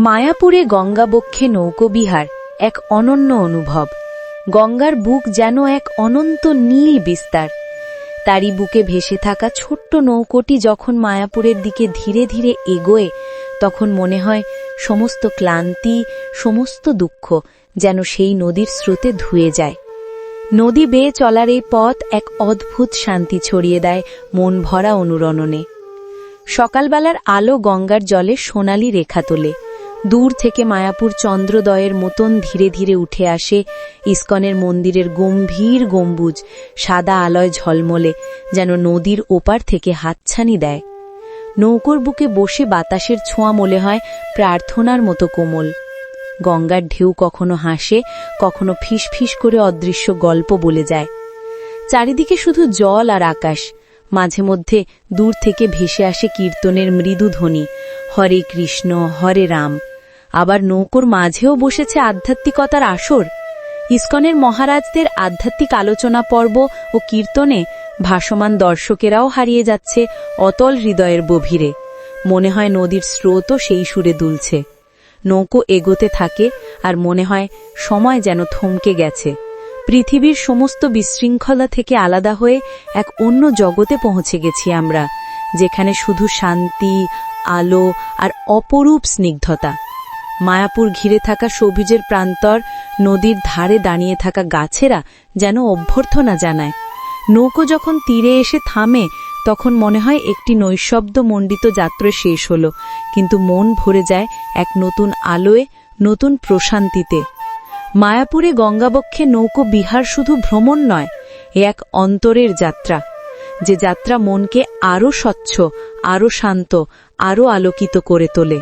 মায়াপুরে গঙ্গাবক্ষে নৌকোবিহার এক অনন্য অনুভব। গঙ্গার বুক যেন এক অনন্ত নীল বিস্তার। তারই বুকে ভেসে থাকা ছোট্ট নৌকোটি যখন মায়াপুরের দিকে ধীরে ধীরে এগোয়, তখন মনে হয় সমস্ত ক্লান্তি, সমস্ত দুঃখ যেন সেই নদীর স্রোতে ধুয়ে যায়। নদী বেয়ে চলার এই পথ এক অদ্ভুত শান্তি ছড়িয়ে দেয় মন ভরা অনুরণনে। সকালবেলার আলো গঙ্গার জলে সোনালি রেখা তোলে। দূর থেকে মায়াপুর চন্দ্রোদয়ের মতন ধীরে ধীরে উঠে আসে ইস্কনের মন্দিরের গম্ভীর গম্বুজ, সাদা আলোয় ঝলমলে, যেন নদীর ওপার থেকে হাতছানি দেয়। নৌকোর বুকে বসে বাতাসের ছোঁয়া মনে হয় প্রার্থনার মতো কোমল। গঙ্গার ঢেউ কখনো হাসে, কখনো ফিস ফিস করে অদৃশ্য গল্প বলে যায়। চারিদিকে শুধু জল আর আকাশ, মাঝে মধ্যে দূর থেকে ভেসে আসে কীর্তনের মৃদু ধ্বনি, হরে কৃষ্ণ হরে রাম। আবার নৌকোর মাঝেও বসেছে আধ্যাত্মিকতার আসর। ইস্কনের মহারাজদের আধ্যাত্মিক আলোচনা পর্ব ও কীর্তনে ভাসমান দর্শকেরাও হারিয়ে যাচ্ছে অতল হৃদয়ের গভীরে। মনে হয় নদীর স্রোতও সেই সুরে দুলছে। নৌকো এগোতে থাকে আর মনে হয় সময় যেন থমকে গেছে। পৃথিবীর সমস্ত বিশৃঙ্খলা থেকে আলাদা হয়ে এক অন্য জগতে পৌঁছে গেছি আমরা, যেখানে শুধু শান্তি, আলো আর অপরূপ স্নিগ্ধতা। মায়াপুর ঘিরে থাকা সবুজের প্রান্তর, নদীর ধারে দাঁড়িয়ে থাকা গাছেরা যেন অভ্যর্থনা জানায়। নৌকো যখন তীরে এসে থামে, তখন মনে হয় একটি নৈশব্দমণ্ডিত যাত্রা শেষ হল, কিন্তু মন ভরে যায় এক নতুন আলোয়, নতুন প্রশান্তিতে। মায়াপুরে গঙ্গাবক্ষে নৌকো বিহার শুধু ভ্রমণ নয়, এ এক অন্তরের যাত্রা, যে যাত্রা মনকে আরও স্বচ্ছ, আরও শান্ত, আরও আলোকিত করে তোলে।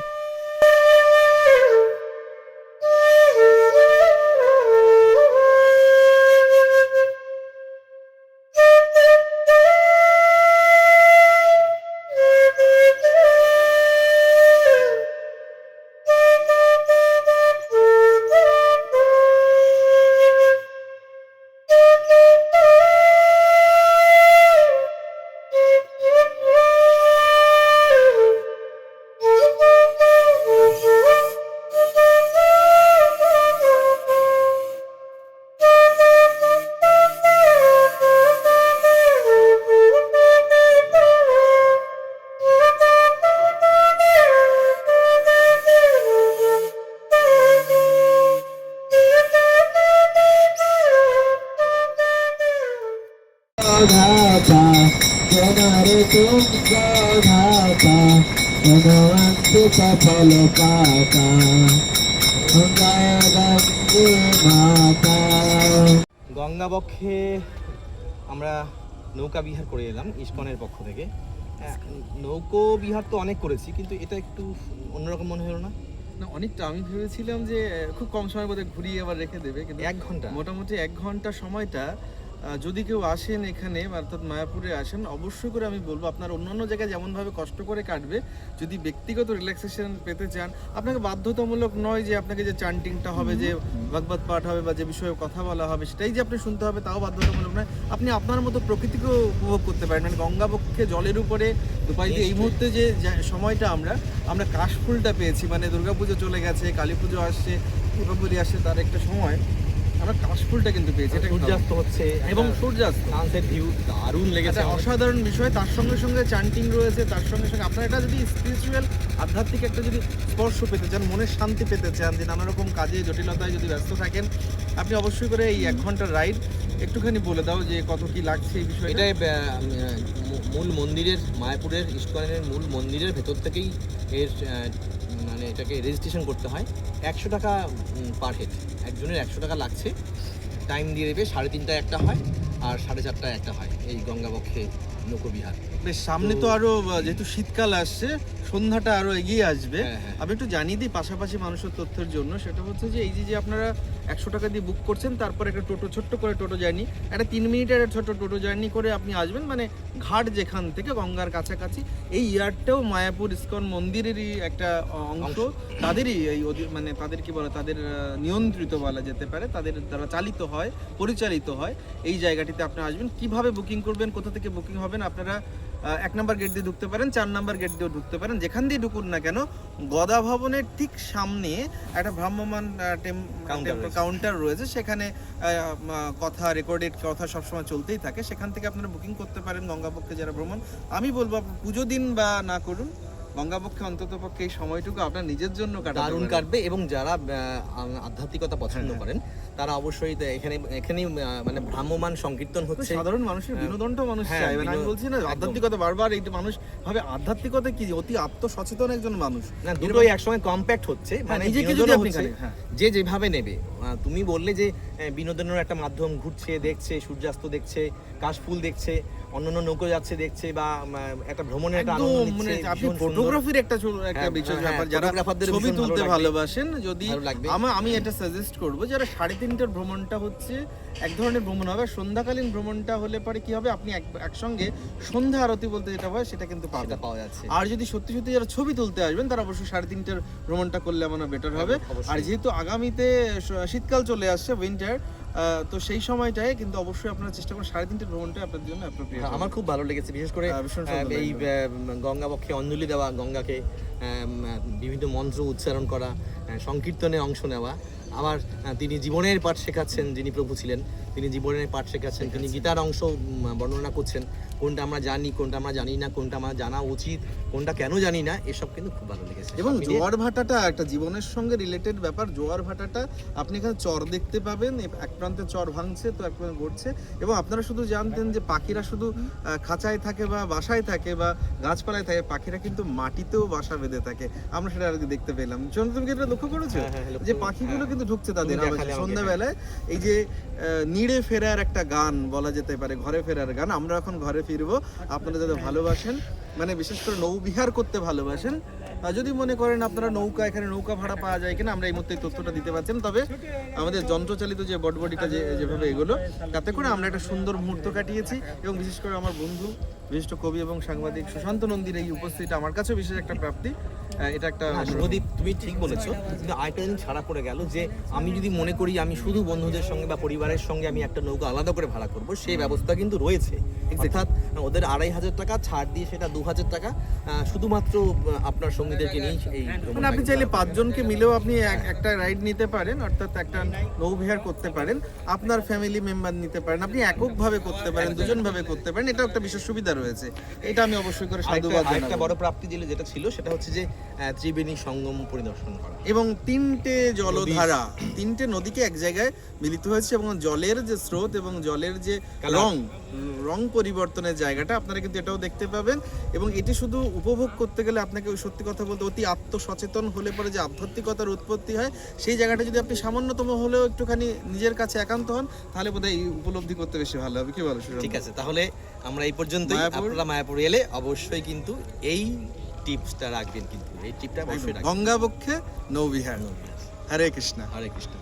গঙ্গাবক্ষে আমরা নৌকা বিহার করে এলাম ইস্কনের পক্ষ থেকে। নৌকো বিহার তো অনেক করেছি, কিন্তু এটা একটু অন্যরকম মনে হলো না? না, অনেকটা। আমি ভেবেছিলাম যে খুব কম সময় বোধহয় ঘুরিয়ে আবার রেখে দেবে, কিন্তু 1 ঘন্টা, মোটামুটি 1 ঘন্টা সময়টা যদি কেউ আসেন এখানে, অর্থাৎ মায়াপুরে আসেন, অবশ্যই করে আমি বলবো আপনার অন্যান্য জায়গায় যেমনভাবে কষ্ট করে কাটবে, যদি ব্যক্তিগত রিল্যাক্সেশন পেতে চান, আপনাকে বাধ্যতামূলক নয় যে আপনাকে যে চান্টিংটা হবে, যে ভাগবত পাঠ হবে বা যে বিষয়ে কথা বলা হবে সেটাই যে আপনি শুনতে হবে, তাও বাধ্যতামূলক নয়। আপনি আপনার মতো প্রকৃতিকেও উপভোগ করতে পারেন। মানে গঙ্গাবক্ষে জলের উপরে দুপাই দিয়ে এই মুহূর্তে যে সময়টা আমরা কাশফুলটা পেয়েছি, মানে দুর্গাপুজো চলে গেছে, কালী পুজো আসছে, দীপাবলি আসছে, তার একটা সময় আমরা কাশফুলটা কিন্তু পেয়েছি। এটা সূর্যাস্ত হচ্ছে এবং সূর্যাস্ত, সানসেট ভিউ দারুণ লেগেছে, অসাধারণ বিষয়। তার সঙ্গে সঙ্গে চান্টিং রয়েছে, তার সঙ্গে সঙ্গে আপনার এটা যদি স্পিরিচুয়াল, আধ্যাত্মিক একটা যদি স্পর্শ পেতে চান, মনের শান্তি পেতে চান, যে নানা রকম কাজে জটিলতায় যদি ব্যস্ত থাকেন, আপনি অবশ্যই করে এই 1 ঘন্টার রাইড একটুখানি বলে দাও যে কত কি লাগছে এই বিষয়ে। এটা মূল মন্দিরের, মায়াপুরের ইস্কনের মূল মন্দিরের ভেতর থেকেই এর মানে এটাকে রেজিস্ট্রেশন করতে হয়। 100 টাকা পার হেড, একজনের 100 টাকা লাগছে। টাইম দিয়ে দেবে, 3:30টায় একটা হয় আর 4:30টায় একটা হয় এই গঙ্গাবক্ষে নৌকো বিহার। বেশ, সামনে তো আরো যেহেতু শীতকাল আসছে, সন্ধ্যাটা আরো এগিয়ে আসবে। হ্যাঁ। আমি একটু জানিয়ে দিই পাশাপাশি মানুষের তথ্যের জন্য, সেটা হচ্ছে যে এই যে আপনারা 100 টাকা দিয়ে বুক করছেন, তারপর একটা টোটো, ছোট্ট করে টোটো জার্নি, একটা 3 মিনিটের একটা ছোট্ট টোটো জার্নি করে আপনি আসবেন, মানে ঘাট যেখান থেকে গঙ্গার কাছাকাছি। এই ইয়ারটাও মায়াপুর ইস্কন মন্দিরেরই একটা অংশ, তাদেরই এই মানে তাদের কি বলে, তাদের নিয়ন্ত্রিত বলা যেতে পারে, তাদের দ্বারা চালিত হয়, পরিচালিত হয়। এই জায়গাটিতে আপনি আসবেন। কিভাবে বুকিং করবেন, কোথা থেকে বুকিং হবেন, আপনারা 1 নম্বর গেট দিয়ে ঢুকতে পারেন, 4 নম্বর গেট দিয়েও ঢুকতে পারেন, যেখান দিয়ে ঢুকুন না কেন গদা ভবনের ঠিক সামনে একটা ভ্রাম্যমাণ কাউন্টার রয়েছে, সেখানে কথা রেকর্ডেড কথা সবসময় চলতেই থাকে, সেখান থেকে আপনারা বুকিং করতে পারেন গঙ্গাপক্ষে যারা ভ্রমণ। আমি বলবো পুজো দিন বা না করুন, গঙ্গাপক্ষে অন্তত পক্ষে এই সময়টুকু আপনার নিজের জন্য দারুণ কাটবে। এবং যারা আধ্যাত্মিকতা পছন্দ করেন তারা অবশ্যই এখানেই মানে ভ্রাম্যমাণ সংকীর্তন হচ্ছে। সাধারণ মানুষের বিনোদনটা মানুষ চায়, মানে আমি বলছি না আধ্যাত্মিকতা বারবার এই মানুষ ভাবে আধ্যাত্মিকতা কি, অতি আত্মসচেতন একজন মানুষ না, দুটোই একসঙ্গে কম্প্যাক্ট হচ্ছে, মানে নিজেকে যদি আপনি যে যেভাবে নেবে। তুমি বললে যে বিনোদনের একটা মাধ্যম, ঘুরছে, দেখছে, সূর্যাস্ত দেখছে, কাশফুল দেখছে, অন্যান্য নৌকো যাচ্ছে দেখছে, বা একটা ভ্রমণের একটা আনন্দ নিচ্ছে। আপনি ফটোগ্রাফির একটা বিশেষ ব্যাপার, যারা ছবি তুলতে ভালোবাসেন, যদি আমি এটা সাজেস্ট করব, যারা 3:30টার ভ্রমণটা হচ্ছে এক ধরনের ভ্রমণ হবে, সন্ধ্যাকালীন ভ্রমণটা হলে পরে কি হবে, আপনি একসঙ্গে সন্ধ্যা আরতি বলতে যেটা হয় সেটা কিন্তু পাওয়া যাচ্ছে। আর যদি সত্যি সত্যি যারা ছবি তুলতে আসবেন তারা অবশ্যই 3:30টার ভ্রমণটা করলে আমার বেটার হবে। আর যেহেতু আগামীতে শীতকাল চলে আসছে, উইন্টার, তো সেই সময়টায় কিন্তু অবশ্যই আপনারা চেষ্টা করুন 3:30টার ভ্রমণটা আপনাদের জন্য অ্যাপ্রোপ্রিয়েট। আমার খুব ভালো লেগেছে, বিশেষ করে এই গঙ্গাপক্ষে অঞ্জলি দেওয়া, গঙ্গাকে বিভিন্ন মন্ত্র উচ্চারণ করা, সংকীর্তনে অংশ নেওয়া। আবার তিনি জীবনের পাঠ শেখাচ্ছেন, যিনি প্রভু ছিলেন তিনি জীবনের পাঠ শেখাচ্ছেন, তিনি গীতার অংশ বর্ণনা করছেন, কোনটা আমরা জানি, কোনটা আমরা জানি না, কোনটা আমরা জানা উচিত, কোনটা কেন জানি না, এসব কিন্তু খুব ভালো লেগেছে। এবং জোয়ার ভাটাটা একটা জীবনের সঙ্গে রিলেটেড ব্যাপার। জোয়ার ভাটাটা আপনি এখানে চর দেখতে পাবেন, এক প্রান্তে চর ভাঙছে তো এক প্রান্তে ঘটছে। এবং আপনারা শুধু জানতেন যে পাখিরা শুধু খাঁচায় থাকে বা বাসায় থাকে বা গাছপালায় থাকে, পাখিরা কিন্তু মাটিতেও বাসা বেঁধে থাকে, আমরা সেটা আর কি দেখতে পেলাম। তুমি কি এটা লক্ষ্য করেছো যে পাখিগুলো কিন্তু ঢুকছে তাদের সন্ধ্যাবেলায়? এই যে নিড়ে ফেরার একটা গান বলা যেতে পারে, ঘরে ফেরার গান। আমরা এখন ঘরে ফিরবো। আপনারা যাদের ভালোবাসেন, মানে বিশেষ করে নৌবিহার করতে ভালোবাসেন, যদি মনে করেন আপনারা এখানে নৌকা ভাড়া পাওয়া যায় কিনা আমরা এই মুহূর্তে তথ্যটা দিতে পারছেন। তবে আমাদের যন্ত্রচালিত যে বটবডিটা যেভাবে এগোলো, তাতে করে আমরা একটা সুন্দর মুহূর্ত কাটিয়েছি। এবং বিশেষ করে আমার বন্ধু, বিশিষ্ট কবি এবং সাংবাদিক সুশান্ত নন্দীর এই উপস্থিতি আমার কাছেও বিশেষ একটা প্রাপ্তি। এটা একটা শুভদীপ, তুমি ঠিক বলেছো, কিন্তু আরেকটা জিনিস ছাড়া পড়ে গেল, যে আমি যদি মনে করি আমি শুধু বন্ধুদের সঙ্গে বা পরিবারের সঙ্গে আমি একটা নৌকা আলাদা করে ভাড়া করব, সেই ব্যবস্থা কিন্তু রয়েছে। অর্থাৎ ওদের 2,500 টাকা ছাড় দিয়ে সেটা 2,000 টাকা শুধুমাত্র আপনার সঙ্গীদেরকে নিয়ে এই মানে আপনি চাইলে 5 জনকে মিলেও আপনি একটা রাইড নিতে পারেন, অর্থাৎ একটা নৌবিহার করতে পারেন, আপনার ফ্যামিলি মেম্বার নিতে পারেন, আপনি এককভাবে করতে পারেন, দুজনভাবে করতে পারেন। এটা একটা বিশেষ সুবিধা রয়েছে, এটা আমি অবশ্যই করে সাধুবাদ জানাবো। একটা বড় প্রাপ্তি যেটা ছিল সেটা হচ্ছে যে ত্রিবেণী সঙ্গম পরিদর্শন করা, এবং 3টে জলধারা, 3টে নদীকে এক জায়গায় মিলিত হয়েছে, এবং জলের যে স্রোত এবং জলের যে রং পরিবর্তনের জায়গাটা আপনারা কিন্তু এটাও দেখতে পাবেন। এবং এটি শুধু উপভোগ করতে গেলে আপনাকে সত্যি কথা বলতে অতি আত্মসচেতন হলে পরে যে আধ্যাত্মিকতার উৎপত্তি হয়, সেই জায়গাটা যদি আপনি সামান্যতম হলেও একটুখানি নিজের কাছে একান্ত হন, তাহলে বোধহয় এই উপলব্ধি করতে বেশি ভালো হবে। কি বলো? ঠিক আছে, তাহলে আমরা এই পর্যন্তই। আপনারা মায়াপুর এলে অবশ্যই কিন্তু এই টিপসটা রাখবেন, কিন্তু এই টিপটা অবশ্যই রাখবেন। গঙ্গাবক্ষে নৌবিহার। হরে কৃষ্ণ। হরে কৃষ্ণ।